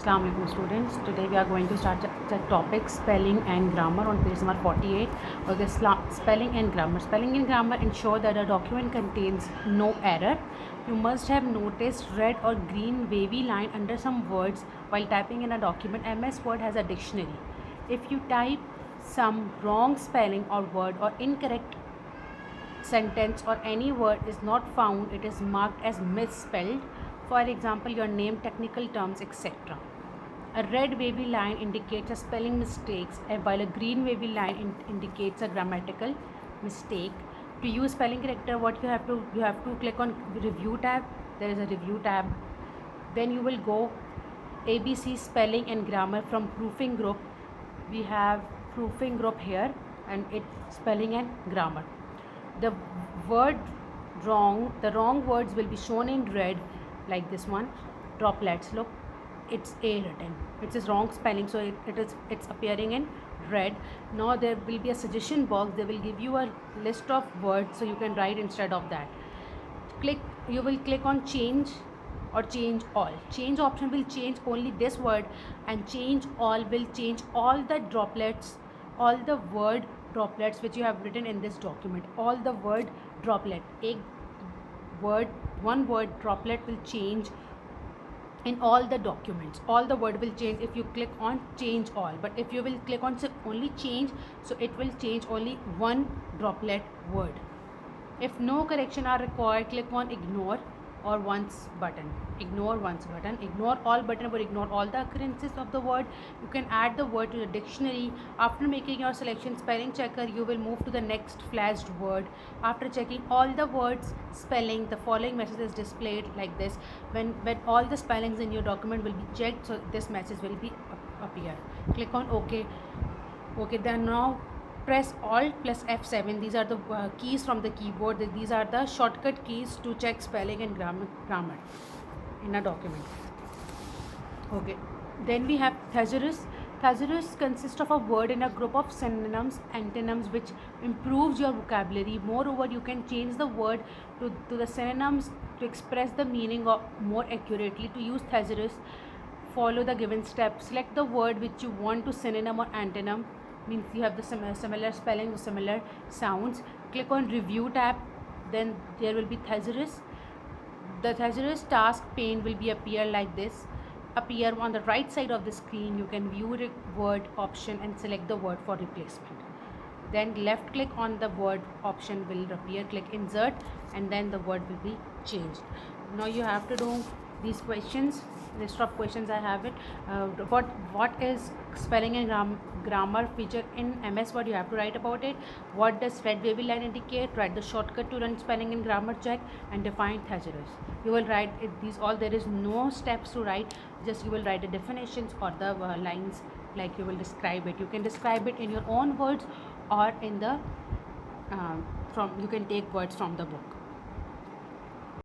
Assalamu alaikum students. Today we are going to start the topic spelling and grammar on page number 48. Okay, spelling and grammar. Spelling and grammar ensure that a document contains no error. You must have noticed red or green wavy line under some words while typing in a document. MS Word has a dictionary. If you type some wrong spelling or word or incorrect sentence or any word is not found, it is marked as misspelled. For example, your name, technical terms, etc. A red wavy line indicates a spelling mistakes, and while a green wavy line indicates a grammatical mistake. To use spelling corrector, what you have to click on review tab. There is a review tab. Then you will go ABC spelling and grammar from proofing group. We have proofing group here, and it's spelling and grammar. The wrong words will be shown in red, like this one, droplets. Look, it's A written, it is wrong spelling, so it's appearing in red. Now there will be a suggestion box. They will give you a list of words, so you can write instead of that. You will click on change or change all. Change option will change only this word, and change all will change all the droplets, all the word droplets which you have written in this document. All the word droplet, one word droplet will change in all the documents. All the word will change if you click on change all, but if you will click on only change, so it will change only one droplet word. If no correction are required, click on ignore or once button. Ignore once button. Ignore all button will ignore all the occurrences of the word. You can add the word to the dictionary. After making your selection spelling checker, you will move to the next flashed word. After checking all the words spelling, the following message is displayed like this. When all the spellings in your document will be checked, so this message will be appear. Click on OK. Okay, then now press Alt plus F7. These are the keys from the keyboard. These are the shortcut keys to check spelling and grammar in a document. Okay, then we have thesaurus. Thesaurus consists of a word in a group of synonyms, antonyms, which improves your vocabulary. Moreover, you can change the word to the synonyms to express the meaning more accurately. To use thesaurus, follow the given steps. Select the word which you want to synonym or antonym, means you have the similar spelling or similar sounds. Click on review tab. Then there will be thesaurus. The thesaurus task pane will be appear like this. Appear on the right side of the screen. You can view the word option and select the word for replacement. Then left click on the word option will appear. Click insert, and then the word will be changed. Now you have to do these questions. List of questions I have it. What is spelling and grammar feature in MS Word? You have to write about it. What does red wavy line indicate? Write the shortcut to run spelling and grammar check, and define thesaurus. You will write these all. There is no steps to write. Just you will write the definitions or the lines, like you will describe it. You can describe it in your own words or in the you can take words from the book.